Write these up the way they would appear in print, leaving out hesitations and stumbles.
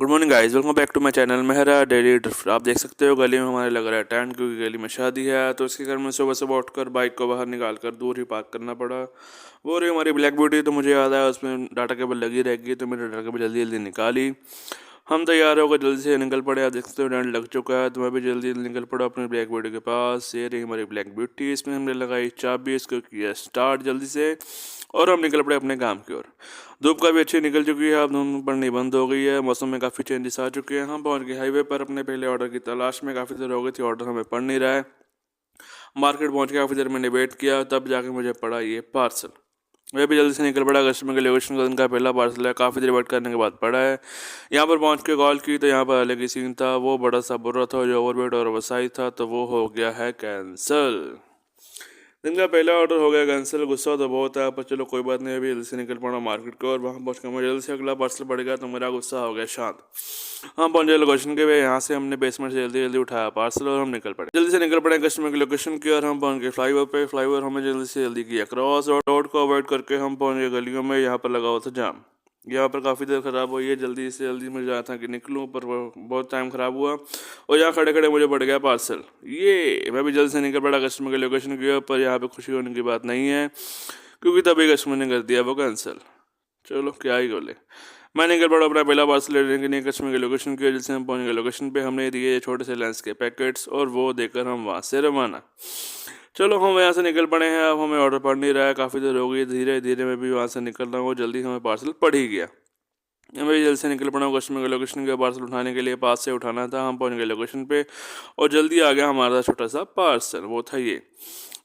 Good morning guys, welcome back to my channel Mehra daily drift. आप देख सकते हो गली में हमारे लग रहा है टेंट, क्योंकि गली में शादी है। तो इसके घर में सुबह सुबह उठकर बाइक को बाहर निकाल कर दूर ही पार्क करना पड़ा। वो रही हमारी ब्लैक ब्यूटी। तो मुझे याद आया उसमें डाटा केबल लगी रहेगी, तो मैंने डाटा केबल जल्दी जल्दी निकाली। हम तैयार होकर जल्दी से निकल पड़े। आप देख सकते हो टेंट लग चुका है, तो मैं भी जल्दी जल्दी निकल पड़ा अपनी ब्लैक ब्यूटी के पास। ये रही हमारी ब्लैक ब्यूटी। इसमें हमने लगाई चाबी, इसको किया स्टार्ट जल्दी से, और हम निकल पड़े अपने काम की ओर। धूप काफ़ी अच्छी निकल चुकी है, अब धुंध पड़नी बंद हो गई है, मौसम में काफ़ी चेंजेस आ चुके हैं। हम पहुंच गए हाईवे पर अपने पहले ऑर्डर की तलाश में। काफ़ी देर हो गई थी, ऑर्डर हमें पड़ नहीं रहा है। मार्केट पहुंच के काफ़ी देर मैंने वेट किया, तब जाके मुझे पड़ा ये पार्सल। मैं भी जल्दी से निकल पड़ा। कस्टमर के लोकेशन का उनका पहला पार्सल है, काफ़ी देर वेट करने के बाद पड़ा है। यहाँ पर पहुँच के कॉल की तो यहाँ पर अलग ही सीन था। वो बड़ा सा बुरा था जो ओवरवेट और ओवरसाइज था, तो वो हो गया है कैंसिल। दिन का पहला ऑर्डर हो गया कैंसिल। गुस्सा तो बहुत है, पर चलो कोई बात नहीं। अभी जल्दी से निकल पड़ा मार्केट को, और वहाँ पहुँच कर मैं जल्दी से अगला पार्सल पड़ गया, तो मेरा गुस्सा हो गया शांत। हम पहुंचे लोकेशन के वे। यहाँ से हमने बेसमेंट से जल्दी जल्दी उठाया पार्सल, और हम निकल पड़े। जल्दी से निकल पड़े कस्टमर की लोकेशन की, और हम पहुंच गए फ्लाईओवर पे। फ्लाईओवर हमें जल्दी से जल्दी किया क्रॉस, और रोड को अवॉइड करके हम पहुंच गए गलियों में। यहाँ पर लगा हुआ था जाम। यहाँ पर काफ़ी देर ख़राब हुई है। जल्दी से जल्दी मुझे जाना था कि निकलूँ, पर वो बहुत टाइम ख़राब हुआ, और यहाँ खड़े खड़े मुझे पड़ गया पार्सल। ये मैं भी जल्दी से निकल पड़ा कस्टमर के लोकेशन की, पर यहाँ पे खुशी होने की बात नहीं है, क्योंकि तभी कस्टमर ने कर दिया वो कैंसिल। चलो क्या ही बोले। मैं निकल पड़ा अपना पहला पार्सल लेने के लिए कस्टमर के लोकेशन की वजह से। हम पहुंच गए लोकेशन पे। हमने दिए छोटे से लेंस के पैकेट्स, और वो देकर हम वहाँ से रवाना। चलो हम यहाँ से निकल पड़े हैं। अब हमें ऑर्डर पड़ नहीं रहा है, काफ़ी देर हो गई। धीरे धीरे मैं भी वहाँ से निकल रहा हूँ, जल्दी हमें पार्सल पड़ ही गया। मैं भी जल्दी से निकल पड़ा हूँ कस्टमर के लोकेशन के पार्सल उठाने के लिए। पास से उठाना था। हम पहुँच गए लोकेशन पे, और जल्दी आ गया हमारा छोटा सा पार्सल। वो था ये।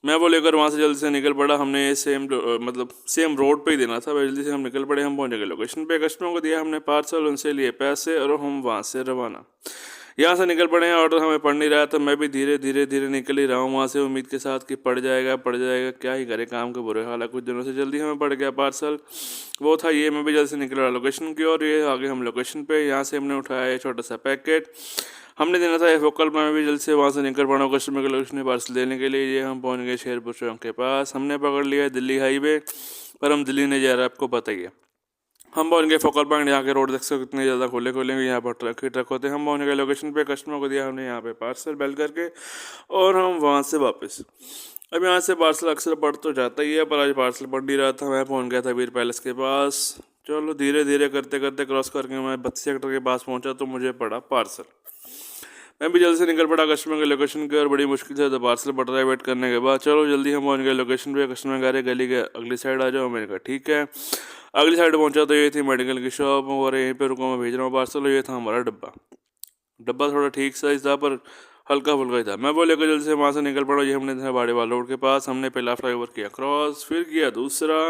मैं वो लेकर वहाँ से जल्दी से निकल पड़ा। हमने मतलब सेम रोड पे ही देना था। जल्दी से हम निकल पड़े। हम पहुँच गए लोकेशन पे। कस्टमर को दिया हमने पार्सल, उनसे लिए पैसे, और हम वहाँ से रवाना। यहाँ से निकल पड़े हैं। ऑर्डर हमें पड़ नहीं रहा था। मैं भी धीरे धीरे धीरे निकल ही रहा हूँ वहाँ से, उम्मीद के साथ कि पड़ जाएगा पड़ जाएगा। क्या ही करे, काम के बुरे हाल है कुछ दिनों से। जल्दी हमें पड़ गया पार्सल। वो था ये। मैं भी जल्दी से निकल रहा लोकेशन की ओर। ये आगे हम लोकेशन पे। यहाँ से हमने उठाया ये छोटा सा पैकेट, हमने देना था ये फोकल। मैं भी जल्दी से वहाँ से निकल पड़ा कस्टमर के लोकेशन में पार्सल देने के लिए। ये हम पहुँच गए शेरपुर चौक के पास। हमने पकड़ लिया दिल्ली हाईवे, पर हम दिल्ली नहीं जा रहे, आपको पता ही है। हम पहुंच गए फोकल पॉइंट। यहाँ के रोड देख सकते कितने ज़्यादा खुले खुले हैं, यहाँ पर ट्रक ही ट्रक होते हैं। हम पहुंच गए लोकेशन पे। कस्टमर को दिया हमने यहाँ पे पार्सल बेल करके, और हम वहाँ से वापस। अब यहाँ से पार्सल अक्सर पड़ तो जाता ही है, पर आज पार्सल पड़ नहीं रहा था। मैं पहुँच गया था वीर पैलेस के पास। चलो धीरे धीरे करते करते क्रॉस करके मैं 32 सेक्टर के पास पहुँचा, तो मुझे पड़ा पार्सल। मैं भी जल्दी से निकल पड़ा कस्टमर के लोकेशन की, और बड़ी मुश्किल से तो पार्सल पड़ रहा है वेट करने के बाद। चलो जल्दी हम पहुंच गए लोकेशन पे। कस्टमर कह रहे गली के अगली साइड आ जाओ। मैंने कहा ठीक है। अगली साइड पहुंचा तो ये थी मेडिकल की शॉप, और यहीं पे रुको मैं भेज रहा हूँ पार्सल। ये था हमारा डब्बा। डब्बा थोड़ा ठीक साइज था, पर हल्का फुल्का ही था। मैं बोले कि जल्दी से वहाँ से निकल पड़ा। ये हमने था बाड़े वाला रोड के पास। हमने पहला फ्लाईओवर किया क्रॉस, फिर किया दूसरा,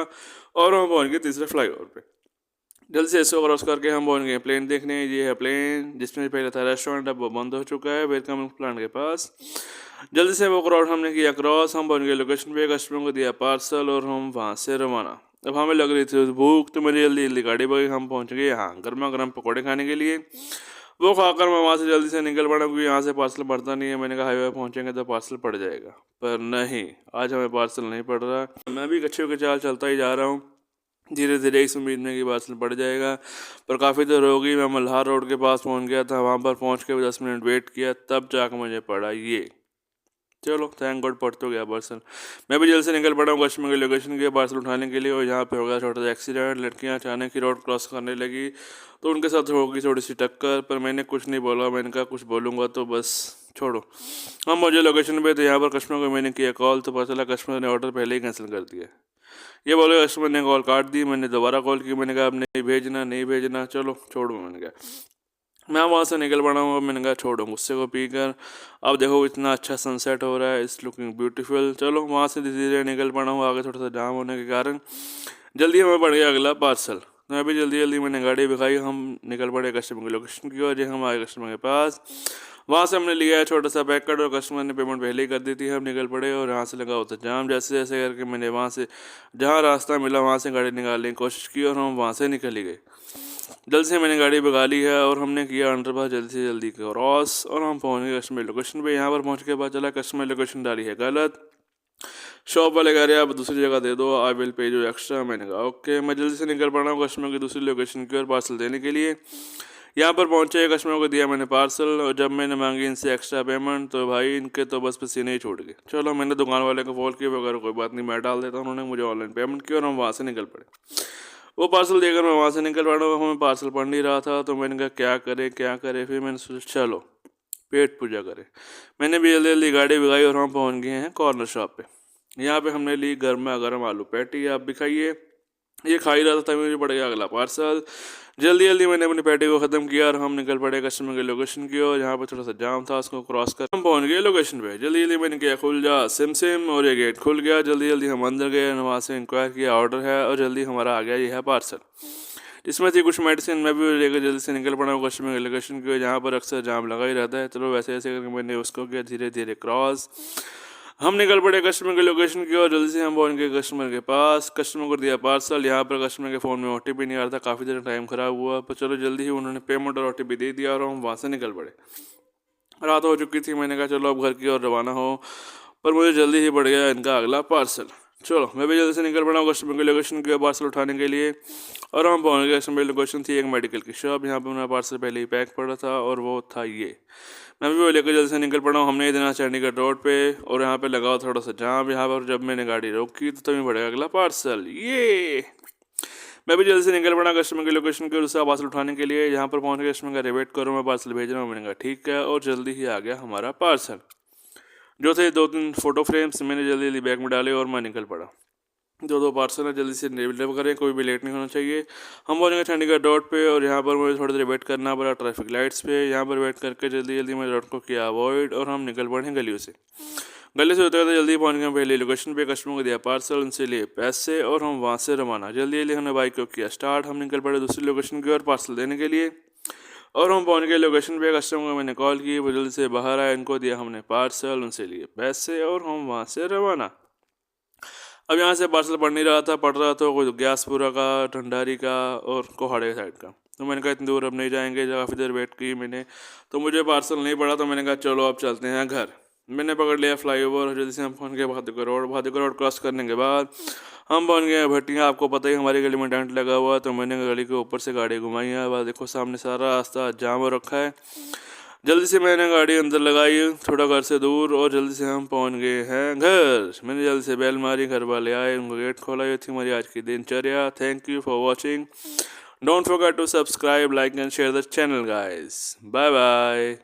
और हम पहुँच गए तीसरे फ्लाईओवर पे। जल्दी से इसको क्रॉस करके हम पहुंच गए प्लेन देखने। ये है प्लेन, जिसमें पहले था रेस्टोरेंट, अब वो बंद हो चुका है, वेलकम प्लांट के पास। जल्दी से वो क्रॉस हमने किया क्रॉस। हम पहुंच गए लोकेशन पे। कस्टमर को दिया पार्सल, और हम वहाँ से रवाना। अब हमें लग रही थी भूख, तो मेरी जल्दी जल्दी गाड़ी बगी। हम पहुंच गए यहाँ गर्मा गर्म पकौड़े खाने के लिए। वो खाकर मैं वहाँ से जल्दी से निकल पड़ा, क्योंकि यहाँ से पार्सल पड़ता नहीं है। मैंने कहा हाईवे पहुँचेंगे तो पार्सल पड़ जाएगा, पर नहीं, आज हमें पार्सल नहीं पड़ रहा। मैं भी कच्चे के चाल चलता ही जा रहा हूँ, धीरे धीरे इस उम्मीद में कि पार्सल पड़ जाएगा। पर काफ़ी देर हो गई। मैं मल्हार रोड के पास पहुंच गया था। वहां पर पहुंच के 10 मिनट वेट किया, तब जाकर मुझे पड़ा ये। चलो थैंक गॉड पड़ तो गया पार्सल। मैं भी जल्द से निकल पड़ा हूँ कस्टमर के लोकेशन के पार्सल उठाने के लिए, और यहाँ पे हो गया छोटा सा एक्सीडेंट। लड़कियाँ अचानक ही रोड क्रॉस करने लगी, तो उनके साथ होगी थोड़ी सी टक्कर, पर मैंने कुछ नहीं बोला। मैंने कहा कुछ बोलूँगा तो बस छोड़ो। हम मुझे लोकेशन पे थे। यहाँ पर कस्टमर को मैंने किया कॉल, तो पता चला कस्टमर ने ऑर्डर पहले ही कैंसिल कर दिया। ये बोले कस्टमर ने कॉल काट दी। मैंने दोबारा कॉल की। मैंने कहा अब नहीं भेजना नहीं भेजना, चलो छोड़ो। मैंने कहा मैं वहाँ से निकल पड़ा हूँ। मैंने कहा छोड़ो, गुस्से को पी कर। अब देखो इतना अच्छा सनसेट हो रहा है, इट्स लुकिंग ब्यूटीफुल। चलो वहाँ से धीरे धीरे निकल पड़ा हूँ। आगे थोड़ा सा जाम होने के कारण जल्दी हमें पड़ गया अगला पार्सल। मैं भी जल्दी जल्दी मैंने गाड़ी दिखाई। हम निकल पड़े कस्टमर के लोकेशन की ओर। हम आए कस्टमर के पास। वहाँ से हमने लिया है छोटा सा पैकेट, और कस्टमर ने पेमेंट पहले ही कर दी थी। हम निकल पड़े, और यहाँ से लगा होता जाम। जैसे जैसे करके मैंने वहाँ से जहाँ रास्ता मिला वहाँ से गाड़ी निकालने की कोशिश की, और हम वहाँ से निकल ही गए। जल्द से मैंने गाड़ी भगा ली है, और हमने किया अंडरपास जल्दी से जल्दी क्रॉस, और हम पहुँच गए कस्टमर लोकेशन पे। यहाँ पर पहुँच के पता चला कस्टमर लोकेशन डाली है गलत। शॉप वाले कह रहे हैं आप दूसरी जगह दे दो, आई विल पे जो एक्स्ट्रा। मैंने कहा ओके। मैं जल्दी से निकल पड़ा हूँ कस्टमर की दूसरी लोकेशन की ओर पार्सल देने के लिए। यहाँ पर पहुँचे, कस्टमर को दिया मैंने पार्सल, और जब मैंने मांगी इनसे एक्स्ट्रा पेमेंट तो भाई इनके तो बस पसीने ही छूट गए। चलो मैंने दुकान वाले को कॉल किया, वगैरह कोई बात नहीं, मैं डाल देता हूँ। उन्होंने मुझे ऑनलाइन पेमेंट किया और हम वहाँ से निकल पड़े। वो पार्सल देकर मैं वहाँ से निकल पड़ा, हमें पार्सल पढ़ नहीं रहा था, तो मैंने कहा क्या करें क्या करें। फिर मैंने सोचा चलो पेट पूजा करें। मैंने भी जल्दी जल्दी गाड़ी भगाई और हम पहुँच गए हैं कॉर्नर शॉप पे। यहाँ पे हमने ली गर्मा गर्म आलू पैटी। आप भी खाइए। ये खा ही रहा था तभी मुझे पड़ गया अगला पार्सल। जल्दी जल्दी मैंने अपनी पैटी को ख़त्म किया और हम निकल पड़े कस्टमर के लोकेशन की ओर। यहाँ पर थोड़ा सा जाम था, उसको क्रॉस कर हम पहुँच गए लोकेशन पे। जल्दी जल्दी मैंने किया खुल जा सिम सिम, और ये गेट खुल गया। जल्दी जल्दी हम अंदर गए, वहाँ से इंक्वायर किया ऑर्डर है, और जल्दी हमारा आ गया ये है पार्सल। इसमें थी कुछ मेडिसिन, मैं भी लेकर जल्दी से निकल पड़ा हूँ कस्टमर के लोकेशन की ओर, जहाँ पर अक्सर जाम लगा ही रहता है। चलो वैसे ऐसे करके मैंने उसको किया धीरे धीरे क्रॉस। हम निकल पड़े कस्टमर के लोकेशन की ओर। जल्दी से हम पहुंच गए कस्टमर के पास, कस्टमर को दिया पार्सल। यहाँ पर कस्टमर के फ़ोन में OTP नहीं आ रहा था, काफ़ी देर टाइम ख़राब हुआ, पर चलो जल्दी ही उन्होंने पेमेंट और OTP दे दिया और हम वहाँ से निकल पड़े। रात हो चुकी थी, मैंने कहा चलो अब घर की ओर रवाना हो, पर मुझे जल्दी ही पड़ गया इनका अगला पार्सल। चलो मैं भी जल्दी से निकल पड़ा हूँ कस्टमर के लोकेशन की पार्सल उठाने के लिए, और हम पहुँच गए। कस्टमर की लोकेशन थी एक मेडिकल की शॉप। यहाँ पर मेरा पार्सल पहले ही पैक पड़ा था, और वो था ये। मैं भी वो लेकर जल्दी से निकल पड़ा हूँ। हमने इतना चंडीगढ़ रोड पे, और यहाँ पे लगा थोड़ा सा जाम। यहाँ पर जब मैंने गाड़ी रोकी तो तभी पड़ेगा अगला पार्सल। ये मैं भी जल्दी से निकल पड़ा कस्टमर के लोकेशन के उसका पार्सल उठाने के लिए। यहाँ पर पहुँच के कस्टमर का वेट करो, मैं पार्सल भेज रहा हूँ। मैंने कहा ठीक है, और जल्दी ही आ गया हमारा पार्सल। जो थे 2-3 फ़ोटो फ्रेम्स मैंने जल्दी जल्दी बैग में डाले और मैं निकल पड़ा। दो पार्सल है, जल्दी से डिलीवर करें, कोई भी लेट नहीं होना चाहिए। हम पहुँच गए चंडीगढ़ रोड पे, और यहाँ पर मुझे थोड़ी देर वेट करना पड़ा ट्रैफिक लाइट्स पे। यहाँ पर वेट करके जल्दी जल्दी मैंने रोड को किया अवॉइड, और हम निकल पड़े गलियों से। गली से होते हुए जल्दी पहुँच गए पहले लोकेशन पे। कस्टमर को दिया पार्सल, उनसे लिए पैसे, और हम वहाँ से रवाना। जल्दी जल्दी हमने बाइक को किया स्टार्ट। हम निकल पड़े दूसरी लोकेशन की ओर पार्सल देने के लिए, और हम पहुँच गए लोकेशन पे। कस्टमर को मैंने कॉल की, वो जल्दी से बाहर आए, इनको दिया हमने पार्सल, उनसे लिए पैसे, और हम वहाँ से रवाना। अब यहाँ से पार्सल पढ़ नहीं रहा था, पढ़ रहा था कोई ग्यासपुरा का, ठंडारी का, और कोहाड़े साइड का। तो मैंने कहा इतनी दूर अब नहीं जाएंगे, काफ़ी देर वेट की मैंने, तो मुझे पार्सल नहीं पड़ा। तो मैंने कहा चलो अब चलते हैं घर। मैंने पकड़ लिया फ्लाईओवर, जल्दी से हम पहुँच गए भादुका रोड क्रॉस करने के बाद हम पहुँच गए भटिया। आपको पता ही हमारी गली में टेंट लगा हुआ है, तो मैंने गली के ऊपर से गाड़ी घुमाई है। अब देखो सामने सारा रास्ता जाम हो रखा है। जल्दी से मैंने गाड़ी अंदर लगाई थोड़ा घर से दूर, और जल्दी से हम पहुंच गए हैं घर। मैंने जल्दी से बेल मारी, घर वाले आए, उनको गेट खोला। ये थी हमारी आज की दिनचर्या। Thank you for watching. Don't forget to subscribe, like and share the channel guys. Bye bye.